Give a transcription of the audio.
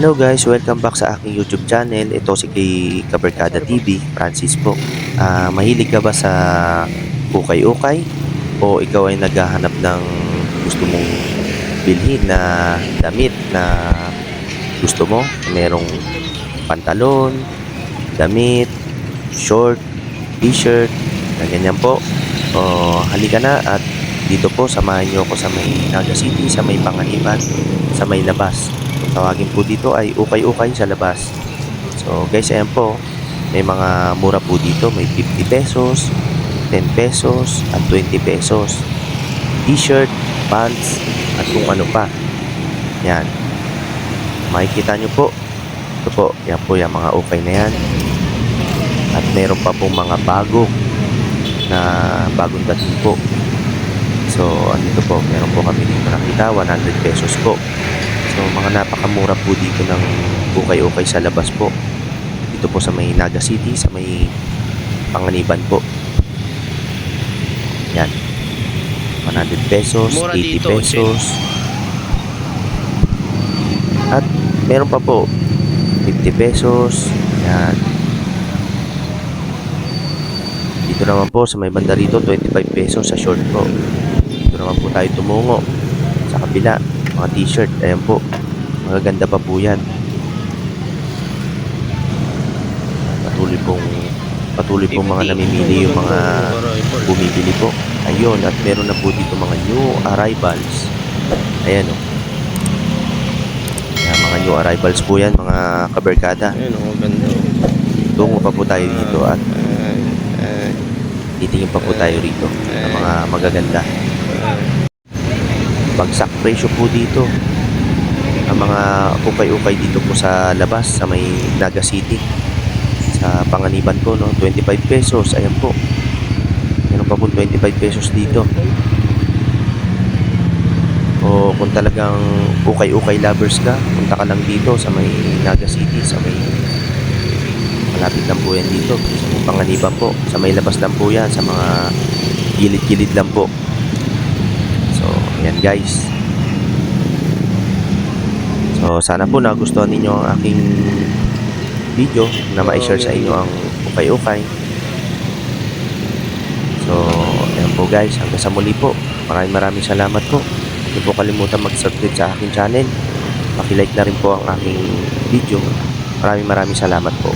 Hello guys, welcome back sa aking YouTube channel. Ito si Kabarkada TV, Francis po. Mahilig ka ba sa ukay-ukay? O ikaw ay naghahanap ng gusto mong bilhin na damit na gusto mo? Merong pantalon, damit, short, t-shirt, na ganyan po. O halika na at dito po samahan niyo ako sa may Naga City, sa may Panganiban, sa may labas. Tawagin po dito ay ukay-ukay sa labas. So guys, ayan po, may mga mura po dito. May 50 pesos, 10 pesos, at 20 pesos. T-shirt, pants, at kung ano pa. Yan. Makikita nyo po. Ito po, yan po yung mga ukay na yan. At meron pa pong mga bago na bagong dating po. So, andito po, meron po kami dito nakita, 100 pesos po. So, mga napakamura po dito ng ukay-ukay sa labas po. Dito po sa may Naga City, sa may Panganiban po. Yan. 100 pesos, Mura 80 dito, pesos. At meron pa po, 50 pesos. Yan. Dito naman po sa may banda rito, 25 pesos sa short po. Dito naman po tayo tumungo sa kabila. Mga t-shirt, ayan po, magaganda pa po yan. Patuloy pong mga namimili, yung mga bumibili po. Ayun, at meron na po dito mga new arrivals. Ayan o. Ayan, mga new arrivals po yan, mga kabarkada. Ayun, ganda. Tungo pa po tayo dito at titingin pa po tayo rito ng mga magaganda. Bagsak presyo po dito ang mga ukay-ukay dito po sa labas sa may Naga City, sa Panganiban po, no? 25 pesos, ayan po, meron pa po 25 pesos dito. O kung talagang ukay-ukay lovers ka, punta ka lang dito sa may Naga City, sa may malapit lang po yan dito sa may Panganiban po, sa may labas lang po yan, sa mga gilid-gilid lang po. So, ayan guys. So, sana po nagustuhan ninyo ang aking video na ma-share sa inyo ang ukay-ukay. So, ayan po guys. Hanggang sa muli po. Maraming salamat po. Huwag po kalimutan mag-subscribe sa aking channel. Paki-like na rin po ang aking video. Maraming salamat po.